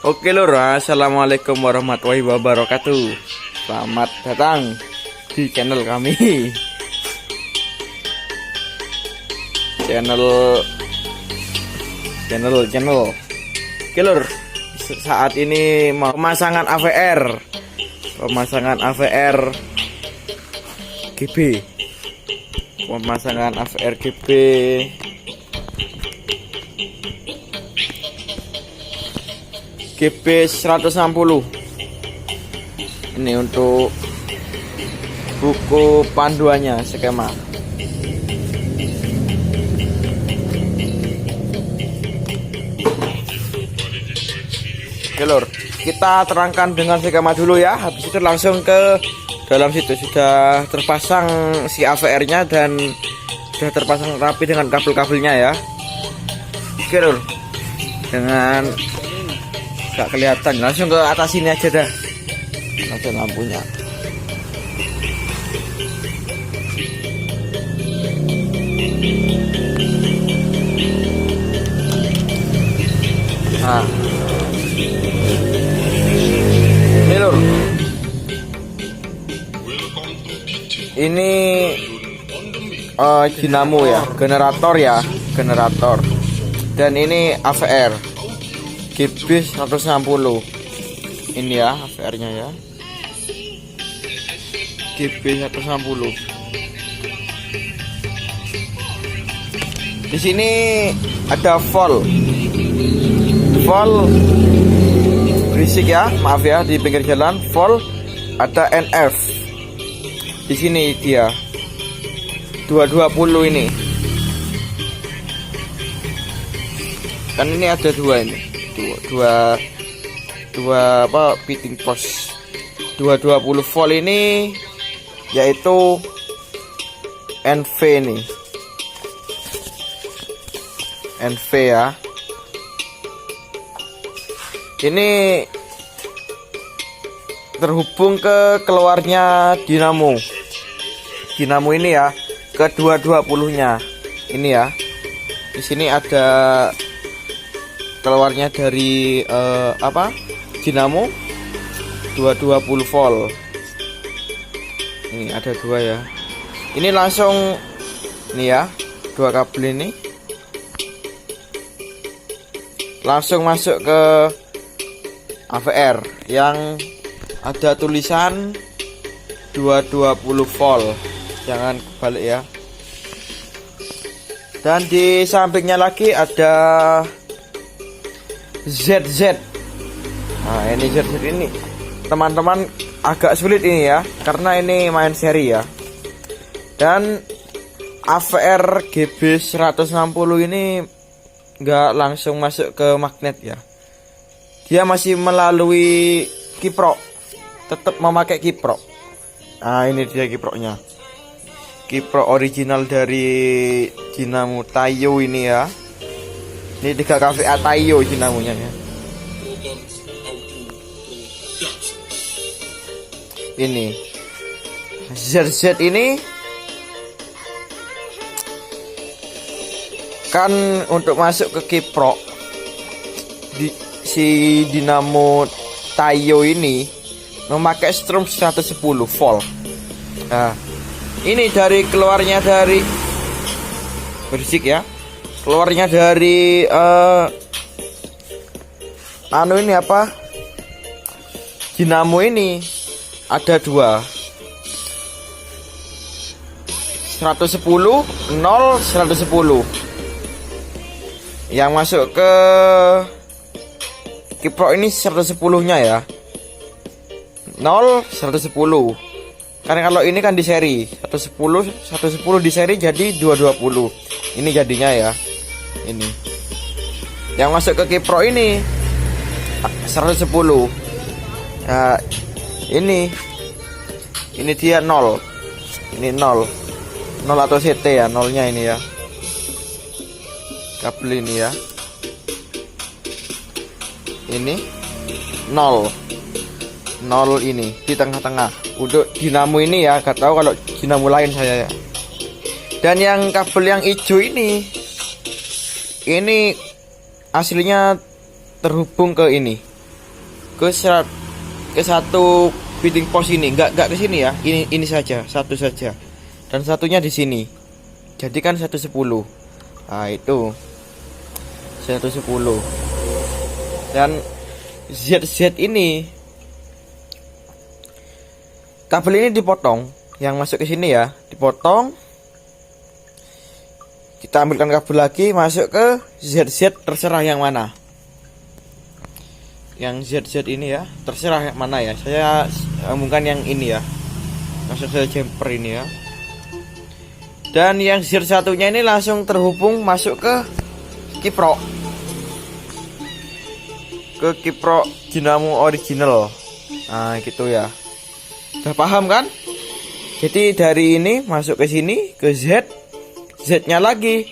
Oke lur, assalamualaikum warahmatullahi wabarakatuh. Selamat datang di channel kami. Channel. Oke lur, saat ini mau pemasangan AVR GB. Pemasangan AVR GB GB 160. Ini untuk buku panduannya, skema. Oke lur, kita terangkan dengan skema dulu ya. Habis itu langsung ke dalam situ. Sudah terpasang si AVR-nya dan sudah terpasang rapi dengan kabel-kabelnya ya. Oke lur, dengan gak kelihatan, langsung ke atas sini aja dah, langsung lampunya. Nah, ini lur, ini dinamo ya, generator, dan ini AVR GB 160. Ini ya AVR-nya ya, GB 160. Di sini ada volt berisik ya, maaf ya, di pinggir jalan. Volt, ada NF. Di sini dia 220 ini. Kan ini ada dua ini. Dua apa, fitting post 220 volt ini, yaitu NV nih, NV ya. Ini terhubung ke keluarnya dinamo ini ya, ke 220 nya ini ya. Di sini ada keluarnya dari dinamo 220 volt. Ini ada dua ya. Ini langsung nih ya, dua kabel ini langsung masuk ke AVR yang ada tulisan 220 volt. Jangan kebalik ya. Dan di sampingnya lagi ada ZZ. Nah, ini ZZ ini teman-teman agak sulit ini ya, karena ini main seri ya. Dan AVR GB 160 ini nggak langsung masuk ke magnet ya. Dia masih melalui kiprok, tetap memakai kiprok. Nah, ini dia kiproknya. Kiprok original dari dinamo Taiyo ini ya. Ini 3 kVA Taiyo dinamonya ya. Ini ZZ ini kan untuk masuk ke kiprok di si dinamo Taiyo ini memakai strom 110 volt. Nah, ini dari keluarnya dari berisik ya. Keluarnya dari ini apa, dinamo ini ada dua, 110 0 110. Yang masuk ke kiprok ini 110 nya ya, 0 110. Karena kalau ini kan di seri 110 di seri, jadi 220. Ini jadinya ya. Ini yang masuk ke kiprok ini 110. Nah, ini dia 0. Ini 0 atau CT ya, nolnya ini ya. Kabel ini ya. Ini 0 ini di tengah-tengah untuk dinamo ini ya. Gak tahu kalau dinamo lain saya ya. Dan yang kabel yang hijau ini aslinya terhubung ke ini, ke satu feeding post ini, nggak ke sini ya. Ini saja, satu saja. Dan satunya di sini. Jadi kan 110. Nah, itu 110. Dan ZZ ini kabel ini dipotong, yang masuk ke sini ya, dipotong. Kita ambilkan kabel lagi masuk ke ZZ, terserah yang mana. Yang ZZ ini ya, terserah yang mana ya. Saya sambungkan yang ini ya. Langsung saya jumper ini ya. Dan yang Z satunya ini langsung terhubung masuk ke kiprok. Ke kiprok dinamo original. Nah, gitu ya. Udah paham kan? Jadi dari ini masuk ke sini ke Z. Z-nya lagi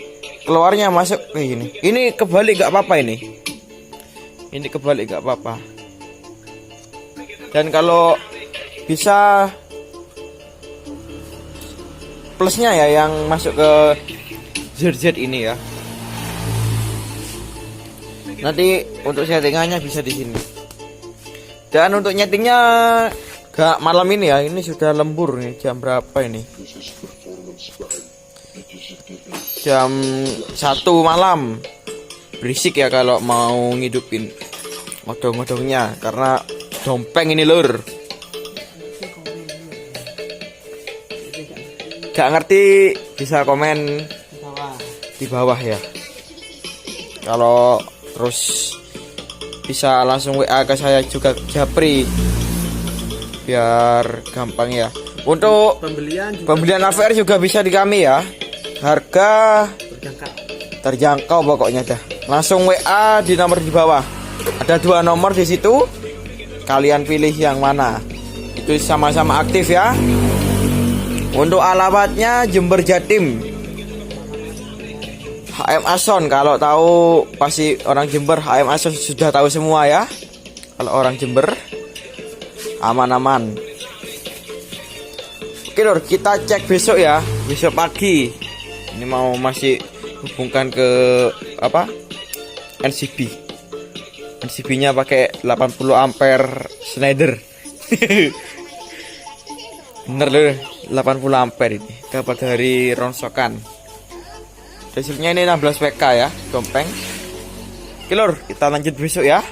keluarnya masuk ke ini. Ini kebalik gak apa-apa ini. Ini kebalik gak apa-apa. Dan kalau bisa plusnya ya yang masuk ke ZZ ini ya. Nanti untuk settingannya bisa di sini. Dan untuk nyetingnya gak malam ini ya. Ini sudah lembur nih. Jam berapa ini? Jam 1 malam. Berisik ya kalau mau ngidupin odong-odongnya, karena dompeng ini lur. Gak ngerti bisa komen di bawah ya. Kalau terus bisa langsung WA ke saya juga, Japri, biar gampang ya. Untuk pembelian AVR juga bisa di kami ya. Harga terjangkau pokoknya dah. Langsung WA di nomor di bawah. Ada 2 nomor di situ. Kalian pilih yang mana. Itu sama-sama aktif ya. Untuk alamatnya Jember Jatim. HM Ason, kalau tahu pasti orang Jember, HM Ason sudah tahu semua ya. Kalau orang Jember aman-aman. Oke lor, kita cek besok ya. Besok pagi. Ini mau masih hubungkan ke apa? NCB. NCB-nya pakai 80 ampere Schneider. Bener loh, 80 ampere ini. Dapat dari rongsokan. Hasilnya ini 16 PK ya, dompeng. Oke lor, kita lanjut besok ya.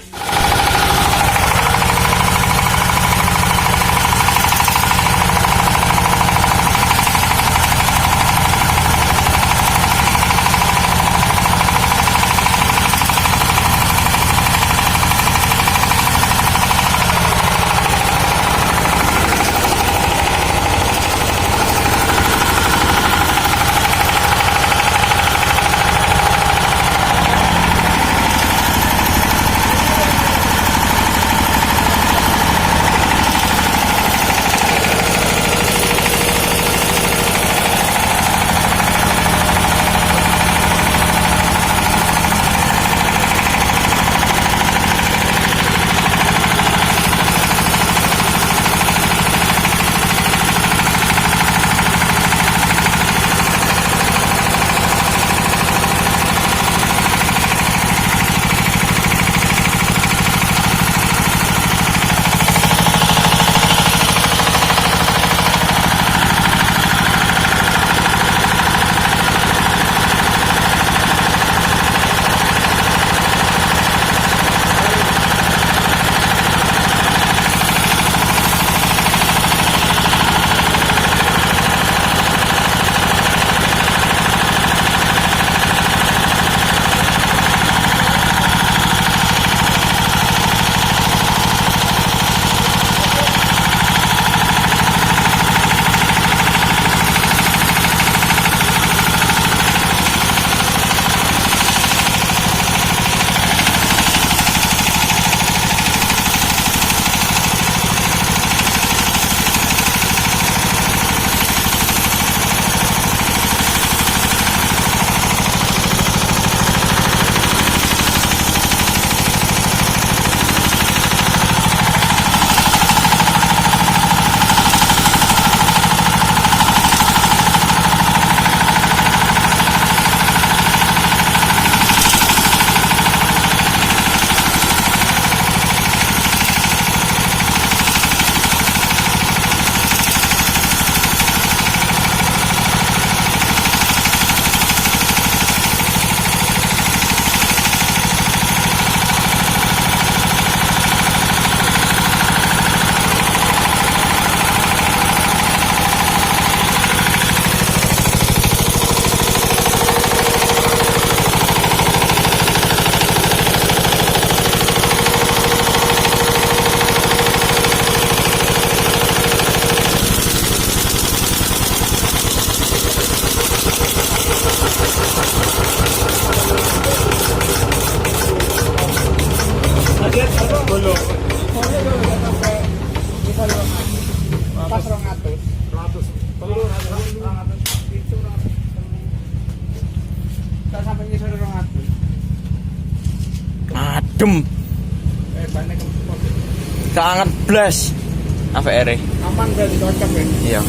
lho. Soalnya yo gak sampai bisa lho. Pas 200. 100. Telur 200. Itu 200. Tak sampai ngisor 200. Adem. Banyak kempot. Sangat blas. AVR. Aman berarti cocok ya. Iya.